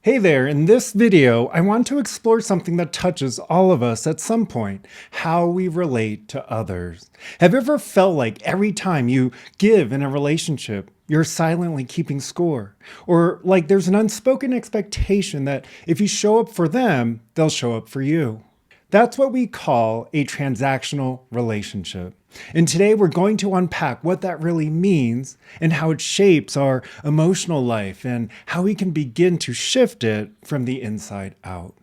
Hey there, in this video, I want to explore something that touches all of us at some point, how we relate to others. Have you ever felt like every time you give in a relationship, you're silently keeping score? Or like there's an unspoken expectation that if you show up for them, they'll show up for you? That's what we call a transactional relationship. And today we're going to unpack what that really means and how it shapes our emotional life and how we can begin to shift it from the inside out.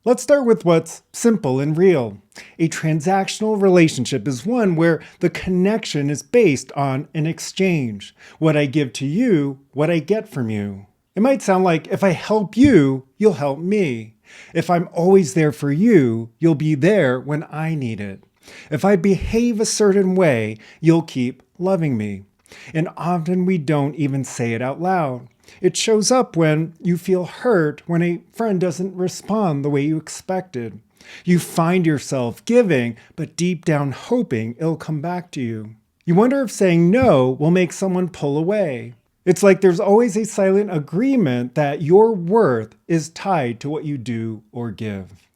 Let's start with what's simple and real. A transactional relationship is one where the connection is based on an exchange. What I give to you, what I get from you. It might sound like if I help you, you'll help me. If I'm always there for you, you'll be there when I need it. If I behave a certain way, you'll keep loving me. And often we don't even say it out loud. It shows up when you feel hurt when a friend doesn't respond the way you expected. You find yourself giving, but deep down hoping it'll come back to you. You wonder if saying no will make someone pull away. It's like there's always a silent agreement that your worth is tied to what you do or give.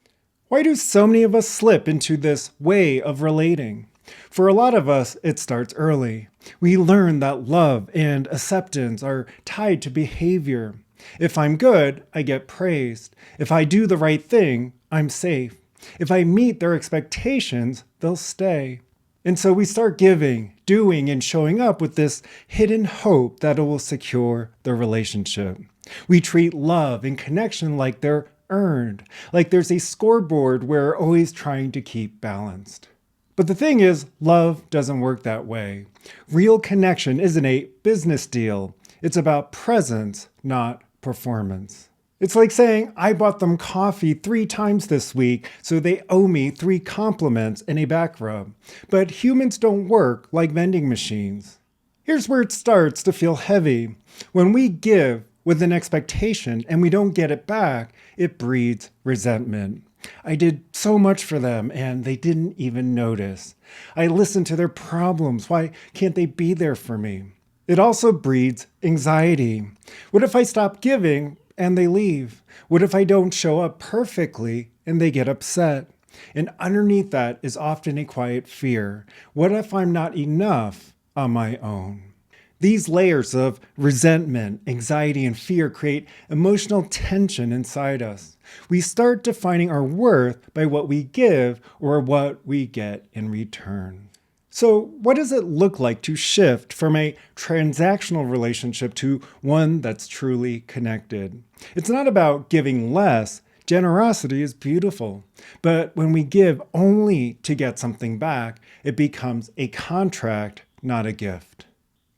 Why do so many of us slip into this way of relating? For a lot of us, it starts early. We learn that love and acceptance are tied to behavior. If I'm good, I get praised. If I do the right thing, I'm safe. If I meet their expectations, they'll stay. And so we start giving, doing, and showing up with this hidden hope that it will secure the relationship. We treat love and connection like they're earned, like there's a scoreboard we're always trying to keep balanced. But the thing is, love doesn't work that way. Real connection isn't a business deal. It's about presence, not performance. It's like saying, I bought them coffee 3 times this week, so they owe me 3 compliments and a back rub. But humans don't work like vending machines. Here's where it starts to feel heavy. When we give with an expectation and we don't get it back, it breeds resentment. I did so much for them and they didn't even notice. I listened to their problems. Why can't they be there for me? It also breeds anxiety. What if I stop giving and they leave? What if I don't show up perfectly and they get upset? And underneath that is often a quiet fear. What if I'm not enough on my own? These layers of resentment, anxiety, and fear create emotional tension inside us. We start defining our worth by what we give or what we get in return. So what does it look like to shift from a transactional relationship to one that's truly connected? It's not about giving less. Generosity is beautiful. But when we give only to get something back, it becomes a contract, not a gift.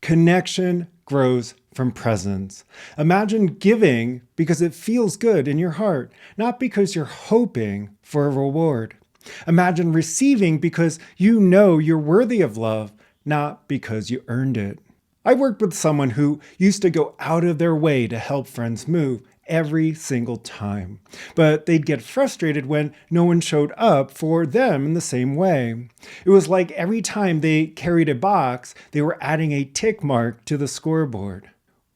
Connection grows from presence. Imagine giving because it feels good in your heart, not because you're hoping for a reward. Imagine receiving because you know you're worthy of love, not because you earned it. I worked with someone who used to go out of their way to help friends move every single time, but they'd get frustrated when no one showed up for them in the same way. It was like every time they carried a box, they were adding a tick mark to the scoreboard.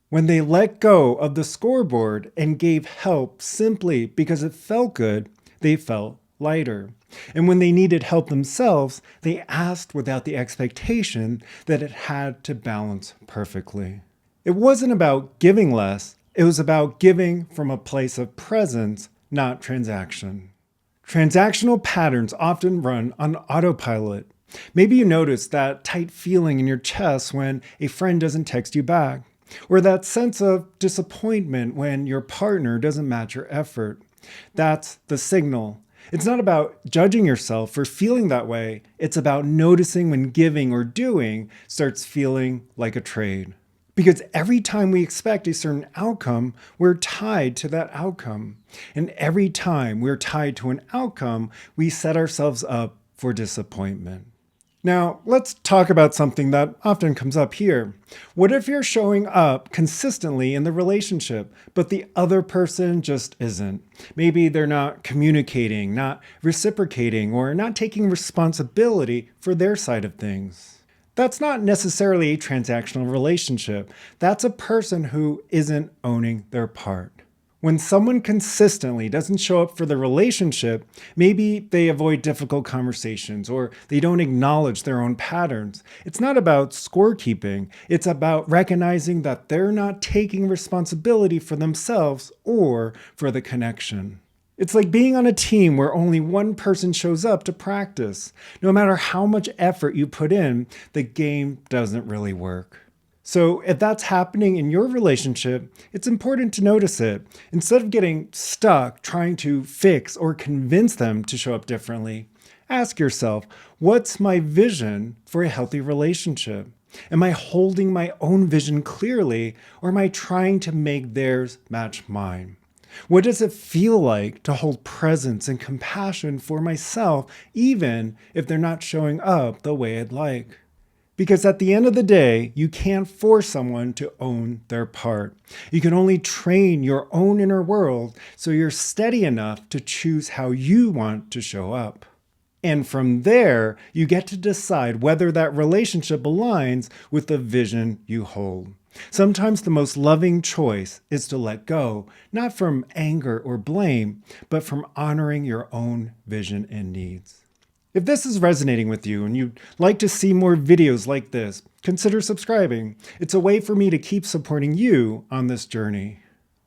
When they let go of the scoreboard and gave help simply because it felt good, they felt lighter. And when they needed help themselves, they asked without the expectation that it had to balance perfectly. It wasn't about giving less, it was about giving from a place of presence, not transaction. Transactional patterns often run on autopilot. Maybe you notice that tight feeling in your chest when a friend doesn't text you back, or that sense of disappointment when your partner doesn't match your effort. That's the signal. It's not about judging yourself for feeling that way. It's about noticing when giving or doing starts feeling like a trade. Because every time we expect a certain outcome, we're tied to that outcome. And every time we're tied to an outcome, we set ourselves up for disappointment. Now, let's talk about something that often comes up here. What if you're showing up consistently in the relationship, but the other person just isn't? Maybe they're not communicating, not reciprocating, or not taking responsibility for their side of things. That's not necessarily a transactional relationship. That's a person who isn't owning their part. When someone consistently doesn't show up for the relationship, maybe they avoid difficult conversations or they don't acknowledge their own patterns. It's not about scorekeeping. It's about recognizing that they're not taking responsibility for themselves or for the connection. It's like being on a team where only one person shows up to practice. No matter how much effort you put in, the game doesn't really work. So if that's happening in your relationship, it's important to notice it. Instead of getting stuck trying to fix or convince them to show up differently, ask yourself, what's my vision for a healthy relationship? Am I holding my own vision clearly, or am I trying to make theirs match mine? What does it feel like to hold presence and compassion for myself, even if they're not showing up the way I'd like? Because at the end of the day, you can't force someone to own their part. You can only train your own inner world so you're steady enough to choose how you want to show up. And from there, you get to decide whether that relationship aligns with the vision you hold. Sometimes the most loving choice is to let go, not from anger or blame, but from honoring your own vision and needs. If this is resonating with you and you'd like to see more videos like this, consider subscribing. It's a way for me to keep supporting you on this journey.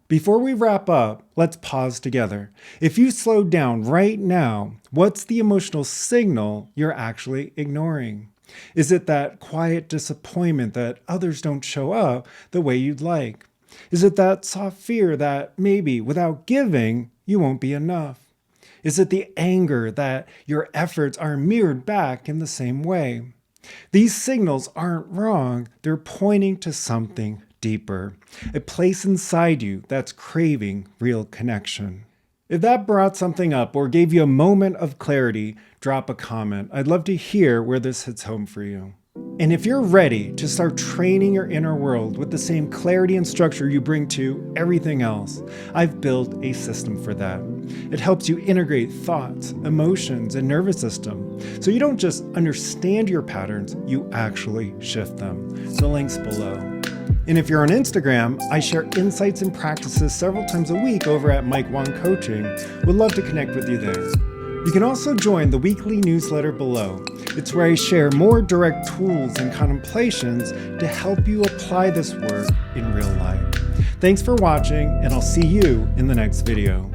Before we wrap up, let's pause together. If you slowed down right now, what's the emotional signal you're actually ignoring? Is it that quiet disappointment that others don't show up the way you'd like? Is it that soft fear that maybe without giving, you won't be enough? Is it the anger that your efforts are mirrored back in the same way? These signals aren't wrong. They're pointing to something deeper, a place inside you that's craving real connection. If that brought something up or gave you a moment of clarity, drop a comment. I'd love to hear where this hits home for you. And if you're ready to start training your inner world with the same clarity and structure you bring to everything else, I've built a system for that. It helps you integrate thoughts, emotions, and nervous system, so you don't just understand your patterns, you actually shift them. The link's below. And if you're on Instagram, I share insights and practices several times a week over at Mike Wang Coaching. Would love to connect with you there. You can also join the weekly newsletter below. It's where I share more direct tools and contemplations to help you apply this work in real life. Thanks for watching, and I'll see you in the next video.